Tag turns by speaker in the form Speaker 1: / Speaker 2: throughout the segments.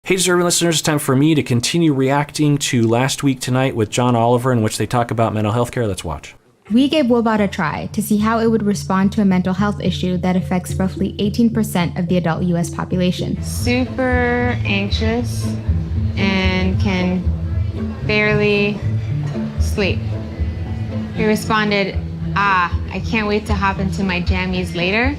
Speaker 1: Hey, Cerebral listeners, it's time for me to continue reacting to Last Week Tonight with John Oliver, in which they talk about mental health care. Let's watch.
Speaker 2: We gave Woebot a try to see how it would respond to a mental health issue that affects roughly 18% of the adult U.S. population.
Speaker 3: Super anxious and can barely sleep. He responded, I can't wait to hop into my jammies later.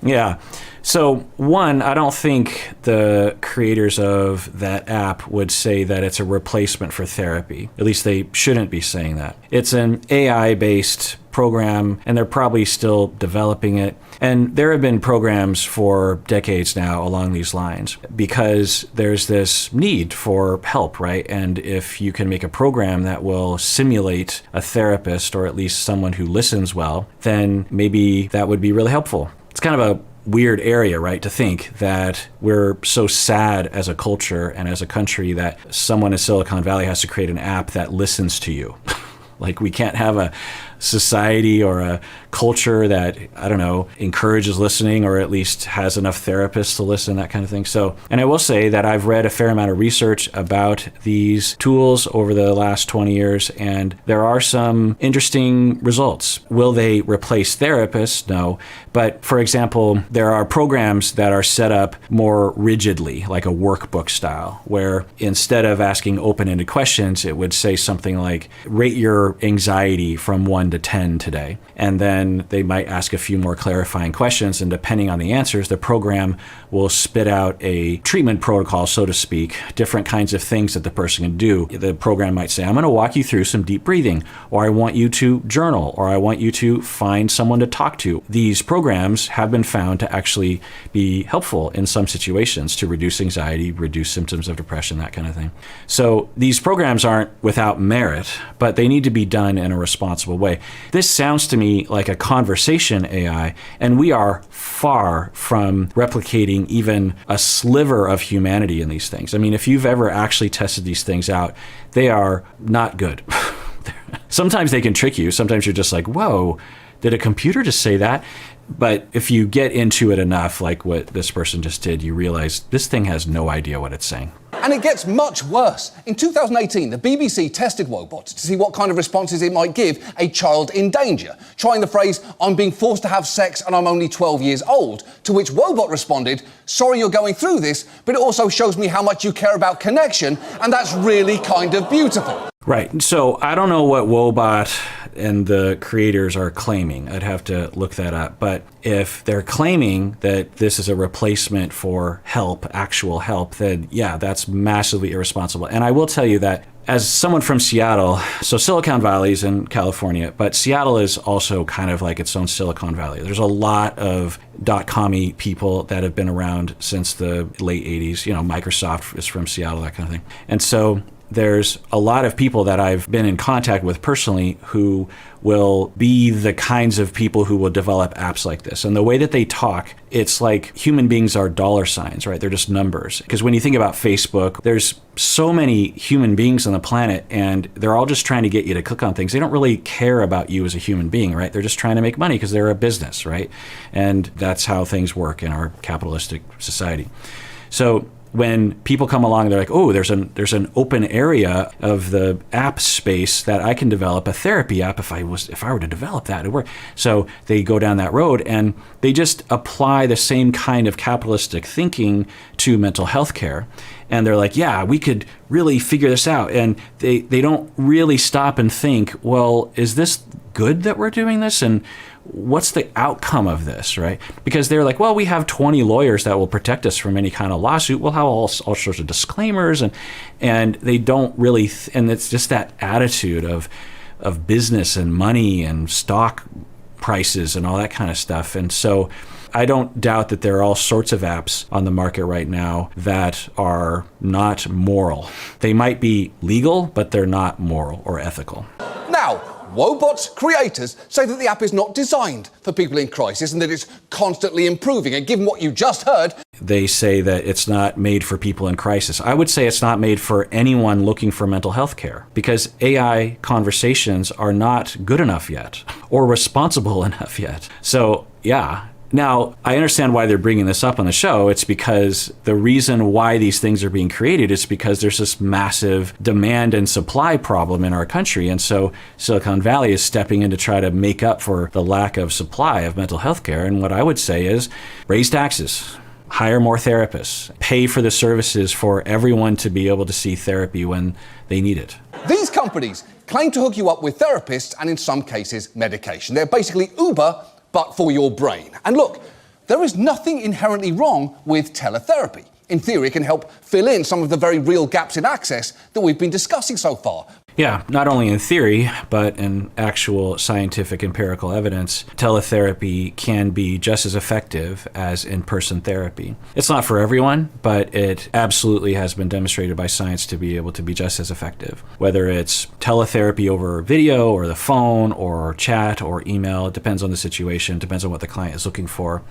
Speaker 1: Yeah. So one, I don't think the creators of that app would say that it's a replacement for therapy. At least they shouldn't be saying that. It's an AI-based program, and they're probably still developing it. And there have been programs for decades now along these lines because there's this need for help, right? And if you can make a program that will simulate a therapist or at least someone who listens well, then maybe that would be really helpful. It's kind of a weird area, right, to think that we're so sad as a culture and as a country that someone in Silicon Valley has to create an app that listens to you. Like, we can't have a society or a culture that, I don't know, encourages listening or at least has enough therapists to listen, that kind of thing. So, and I will say that I've read a fair amount of research about these tools over the last 20 years, and there are some interesting results. Will they replace therapists? No. But for example, there are programs that are set up more rigidly, like a workbook style, where instead of asking open-ended questions, it would say something like, rate your anxiety from 1 to 10 today. And then they might ask a few more clarifying questions, and depending on the answers, the program will spit out a treatment protocol, so to speak, different kinds of things that the person can do. The program might say, I'm going to walk you through some deep breathing, or I want you to journal, or I want you to find someone to talk to. These programs have been found to actually be helpful in some situations to reduce anxiety, reduce symptoms of depression, that kind of thing. So these programs aren't without merit, but they need to be done in a responsible way. This sounds to me like a conversation AI, and we are far from replicating even a sliver of humanity in these things. I mean, if you've ever actually tested these things out, they are not good. Sometimes they can trick you. Sometimes you're just like, whoa, did a computer just say that? But if you get into it enough, like what this person just did, you realize this thing has no idea what it's saying.
Speaker 4: And it gets much worse. In 2018, the BBC tested Woebot to see what kind of responses it might give a child in danger, trying the phrase, I'm being forced to have sex and I'm only 12 years old, to which Woebot responded, sorry you're going through this, but it also shows me how much you care about connection, and that's really kind of beautiful.
Speaker 1: Right. So I don't know what Woebot and the creators are claiming. I'd have to look that up. But if they're claiming that this is a replacement for help, actual help, then yeah, that's massively irresponsible. And I will tell you that as someone from Seattle, so Silicon Valley's in California, but Seattle is also kind of like its own Silicon Valley. There's a lot of dot-com-y people that have been around since the late 80s. You know, Microsoft is from Seattle, that kind of thing. And so there's a lot of people that I've been in contact with personally who will be the kinds of people who will develop apps like this. And the way that they talk, it's like human beings are dollar signs, right? They're just numbers. Because when you think about Facebook, there's so many human beings on the planet, and they're all just trying to get you to click on things. They don't really care about you as a human being, right? They're just trying to make money because they're a business, right? And that's how things work in our capitalistic society. So when people come along, they're like, oh, there's an open area of the app space that I can develop a therapy app if I were to develop that, it'd work. So they go down that road and they just apply the same kind of capitalistic thinking to mental health care. And they're like, yeah, we could really figure this out. And they don't really stop and think, well, is this good that we're doing this? And what's the outcome of this, right? Because they're like, well, we have 20 lawyers that will protect us from any kind of lawsuit. We'll have all sorts of disclaimers, and they don't really, and it's just that attitude of business and money and stock prices and all that kind of stuff. And so I don't doubt that there are all sorts of apps on the market right now that are not moral. They might be legal, but they're not moral or ethical.
Speaker 4: Now, Woebot's creators say that the app is not designed for people in crisis and that it's constantly improving. And given what you just heard,
Speaker 1: they say that it's not made for people in crisis. I would say it's not made for anyone looking for mental health care, because AI conversations are not good enough yet or responsible enough yet. So yeah, Now, I understand why they're bringing this up on the show. It's because the reason why these things are being created is because there's this massive demand and supply problem in our country. And so Silicon Valley is stepping in to try to make up for the lack of supply of mental health care. And what I would say is raise taxes, hire more therapists, pay for the services for everyone to be able to see therapy when they need it.
Speaker 4: These companies claim to hook you up with therapists and in some cases medication. They're basically Uber, but for your brain. And look, there is nothing inherently wrong with teletherapy. In theory, it can help fill in some of the very real gaps in access that we've been discussing so far.
Speaker 1: Yeah, not only in theory, but in actual scientific empirical evidence, teletherapy can be just as effective as in-person therapy. It's not for everyone, but it absolutely has been demonstrated by science to be able to be just as effective. Whether it's teletherapy over video or the phone or chat or email, it depends on the situation, depends on what the client is looking for.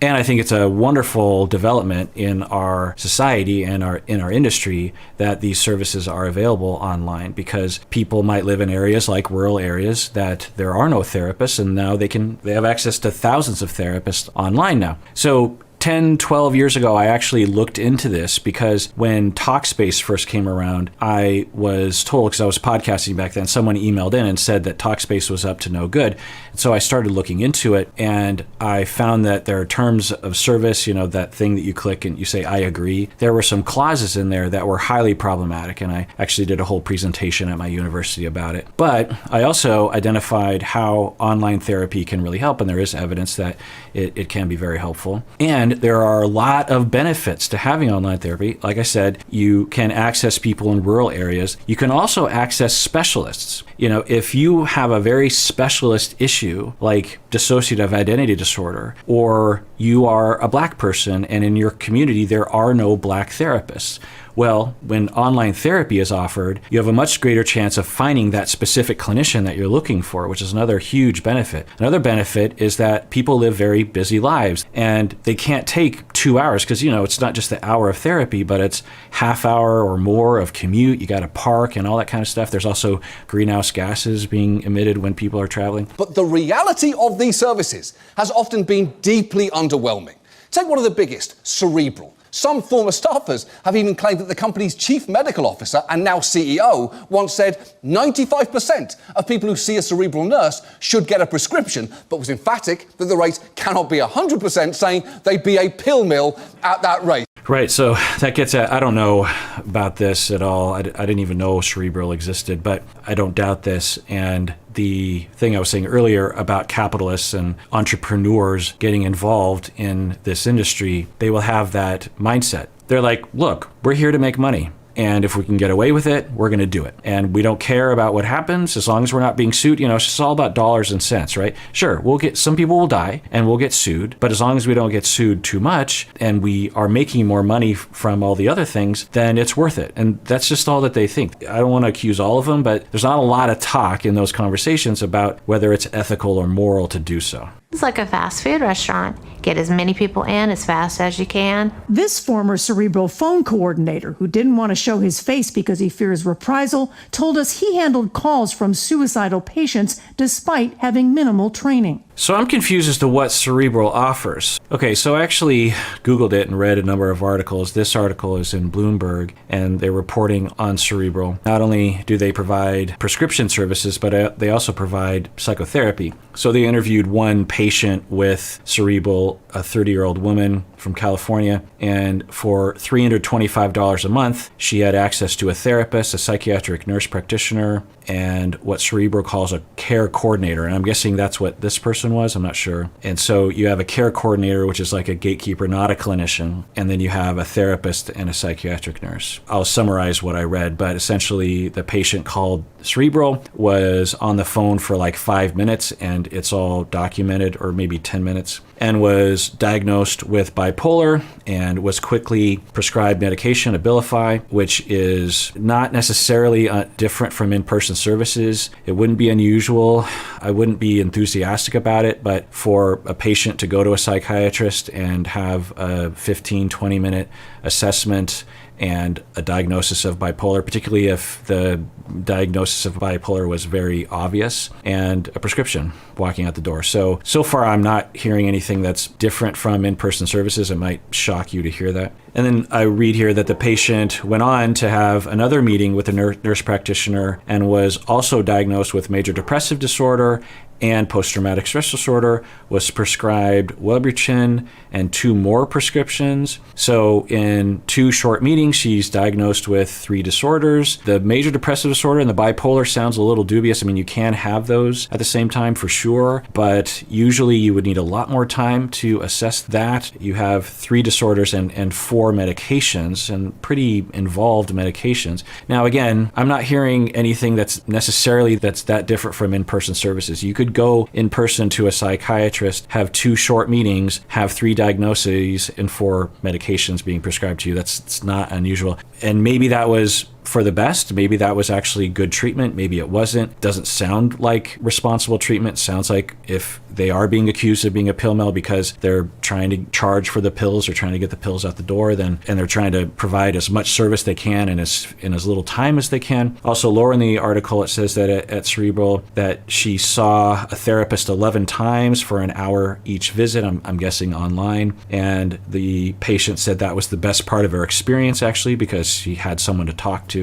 Speaker 1: And I think it's a wonderful development in our society and in our industry that these services are available online, because people might live in areas like rural areas that there are no therapists, and now they have access to thousands of therapists online now. So 10, 12 years ago, I actually looked into this because when Talkspace first came around, I was told, because I was podcasting back then, someone emailed in and said that Talkspace was up to no good. So I started looking into it, and I found that there are terms of service, that thing that you click and you say, I agree. There were some clauses in there that were highly problematic, and I actually did a whole presentation at my university about it. But I also identified how online therapy can really help, and there is evidence that it can be very helpful. And there are a lot of benefits to having online therapy. Like I said, you can access people in rural areas. You can also access specialists. If you have a very specialist issue like dissociative identity disorder, or you are a Black person and in your community there are no Black therapists, well, when online therapy is offered, you have a much greater chance of finding that specific clinician that you're looking for, which is another huge benefit. Another benefit is that people live very busy lives and they can't take 2 hours because, it's not just the hour of therapy, but it's half hour or more of commute. You got to park and all that kind of stuff. There's also greenhouse gases being emitted when people are traveling.
Speaker 4: But the reality of these services has often been deeply underwhelming. Take one of the biggest, Cerebral. Some former staffers have even claimed that the company's chief medical officer and now CEO once said 95% of people who see a Cerebral nurse should get a prescription, but was emphatic that the rate cannot be 100%, saying they'd be a pill mill at that rate.
Speaker 1: Right, so that gets at, I don't know about this at all. I didn't even know Cerebral existed, but I don't doubt this. And the thing I was saying earlier about capitalists and entrepreneurs getting involved in this industry, they will have that mindset. They're like, look, we're here to make money. And if we can get away with it, we're going to do it. And we don't care about what happens as long as we're not being sued. It's just all about dollars and cents, right? Sure, some people will die and we'll get sued. But as long as we don't get sued too much and we are making more money from all the other things, then it's worth it. And that's just all that they think. I don't want to accuse all of them, but there's not a lot of talk in those conversations about whether it's ethical or moral to do so.
Speaker 5: It's like a fast food restaurant. Get as many people in as fast as you can.
Speaker 6: This former Cerebral phone coordinator, who didn't want to show his face because he fears reprisal, told us he handled calls from suicidal patients despite having minimal training.
Speaker 1: So I'm confused as to what Cerebral offers. Okay, so I actually Googled it and read a number of articles. This article is in Bloomberg, and they're reporting on Cerebral. Not only do they provide prescription services, but they also provide psychotherapy. So they interviewed one patient with Cerebral, a 30-year-old woman from California, and for $325 a month, she had access to a therapist, a psychiatric nurse practitioner, and what Cerebral calls a care coordinator. And I'm guessing that's what this person was, I'm not sure. And so you have a care coordinator, which is like a gatekeeper, not a clinician. And then you have a therapist and a psychiatric nurse. I'll summarize what I read, but essentially the patient called Cerebral, was on the phone for like 5 minutes, and it's all documented, or maybe 10 minutes, and was diagnosed with bipolar and was quickly prescribed medication, Abilify, which is not necessarily different from in-person services. It wouldn't be unusual. I wouldn't be enthusiastic about it, but for a patient to go to a psychiatrist and have a 15, 20-minute assessment and a diagnosis of bipolar, particularly if the diagnosis of bipolar was very obvious, and a prescription walking out the door. So far I'm not hearing anything that's different from in-person services. It might shock you to hear that. And then I read here that the patient went on to have another meeting with a nurse practitioner and was also diagnosed with major depressive disorder and post-traumatic stress disorder, was prescribed Wellbutrin and 2 more prescriptions. So in 2 short meetings, she's diagnosed with 3 disorders. The major depressive disorder and the bipolar sounds a little dubious. I mean, you can have those at the same time for sure, but usually you would need a lot more time to assess that. You have 3 disorders and 4 medications, and pretty involved medications. Now, again, I'm not hearing anything that's that different from in-person services. You could go in person to a psychiatrist, have 2 short meetings, have 3 diagnoses and 4 medications being prescribed to you. It's not unusual. And maybe that was for the best. Maybe that was actually good treatment. Maybe it wasn't. Doesn't sound like responsible treatment. Sounds like if they are being accused of being a pill mill because they're trying to charge for the pills or trying to get the pills out the door, and they're trying to provide as much service they can in as little time as they can. Also, lower in the article, it says that at Cerebral that she saw a therapist 11 times for an hour each visit. I'm guessing online. And the patient said that was the best part of her experience, actually, because she had someone to talk to.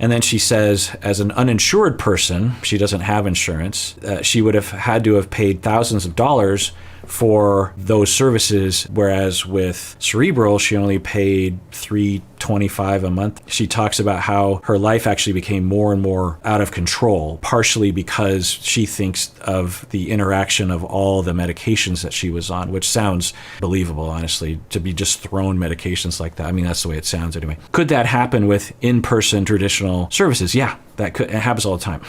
Speaker 1: And then she says, as an uninsured person, she doesn't have insurance, she would have had to have paid thousands of dollars for those services, whereas with Cerebral, she only paid $325 a month. She talks about how her life actually became more and more out of control, partially because she thinks of the interaction of all the medications that she was on, which sounds believable, honestly, to be just thrown medications like that. I mean, that's the way it sounds anyway. Could that happen with in-person traditional services? Yeah, that could. It happens all the time.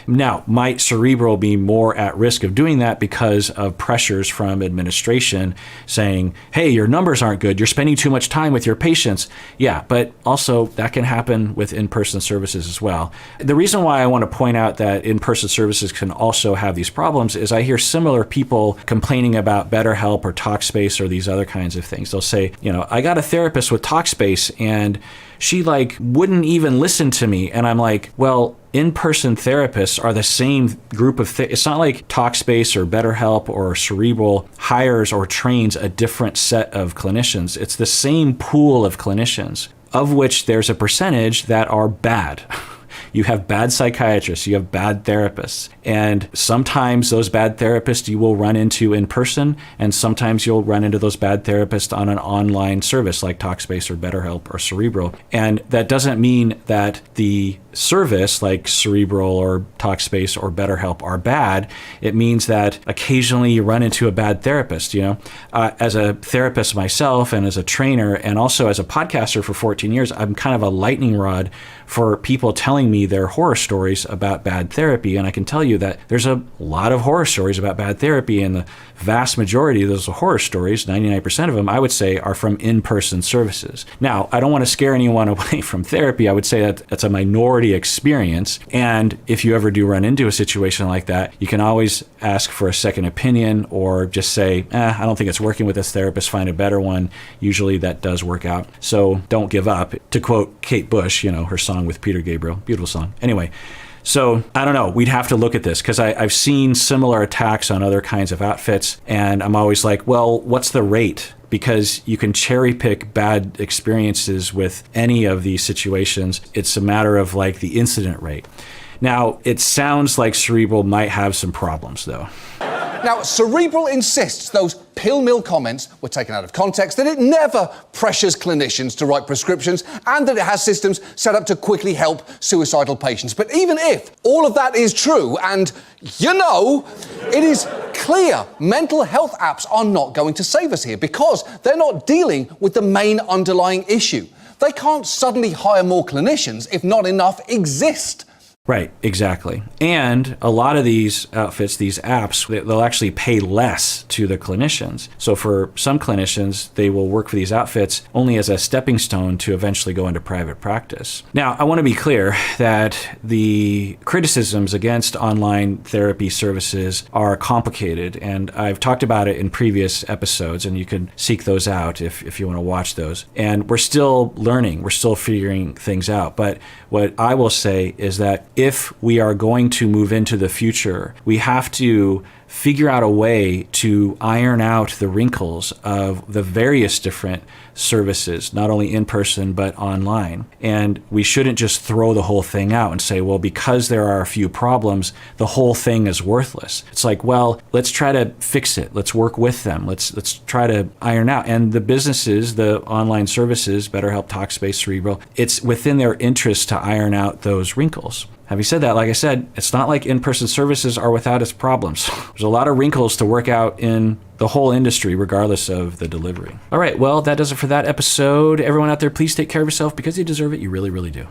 Speaker 1: Now, might Cerebral be more at risk of doing that because of pressures from administration saying, hey, your numbers aren't good, you're spending too much time with your patients? Yeah, but also that can happen with in-person services as well. The reason why I want to point out that in-person services can also have these problems is I hear similar people complaining about BetterHelp or Talkspace or these other kinds of things. They'll say, I got a therapist with Talkspace and she wouldn't even listen to me. And I'm like, well, in-person therapists are the same group of it's not like Talkspace or BetterHelp or Cerebral hires or trains a different set of clinicians. It's the same pool of clinicians, of which there's a percentage that are bad. You have bad psychiatrists, you have bad therapists, and sometimes those bad therapists you will run into in person, and sometimes you'll run into those bad therapists on an online service like Talkspace or BetterHelp or Cerebral. And that doesn't mean that the service like Cerebral or Talkspace or BetterHelp are bad. It means that occasionally you run into a bad therapist. As a therapist myself and as a trainer and also as a podcaster for 14 years, I'm kind of a lightning rod for people telling me their horror stories about bad therapy. And I can tell you that there's a lot of horror stories about bad therapy, and the vast majority of those horror stories, 99% of them, I would say, are from in-person services. Now, I don't want to scare anyone away from therapy. I would say that that's a minority experience. And if you ever do run into a situation like that, you can always ask for a second opinion or just say, I don't think it's working with this therapist, find a better one. Usually that does work out. So don't give up. To quote Kate Bush, her song with Peter Gabriel, beautiful song. Anyway, so I don't know. We'd have to look at this because I've seen similar attacks on other kinds of outfits. And I'm always like, well, what's the rate? Because you can cherry pick bad experiences with any of these situations. It's a matter of the incident rate. Now, it sounds like Cerebral might have some problems, though.
Speaker 4: Now, Cerebral insists those pill mill comments were taken out of context, that it never pressures clinicians to write prescriptions, and that it has systems set up to quickly help suicidal patients. But even if all of that is true, and it is clear mental health apps are not going to save us here because they're not dealing with the main underlying issue. They can't suddenly hire more clinicians if not enough exist.
Speaker 1: Right, exactly. And a lot of these outfits, these apps, they'll actually pay less to the clinicians. So for some clinicians, they will work for these outfits only as a stepping stone to eventually go into private practice. Now, I want to be clear that the criticisms against online therapy services are complicated, and I've talked about it in previous episodes, and you can seek those out if you want to watch those. And we're still learning, we're still figuring things out. But what I will say is that if we are going to move into the future, we have to figure out a way to iron out the wrinkles of the various different services, not only in person, but online. And we shouldn't just throw the whole thing out and say, well, because there are a few problems, the whole thing is worthless. It's like, well, let's try to fix it. Let's work with them. Let's try to iron out. And the businesses, the online services, BetterHelp, Talkspace, Cerebral, it's within their interest to iron out those wrinkles. Having said that, like I said, it's not like in-person services are without its problems. There's a lot of wrinkles to work out in the whole industry, regardless of the delivery. All right, well, that does it for that episode. Everyone out there, please take care of yourself because you deserve it. You really, really do.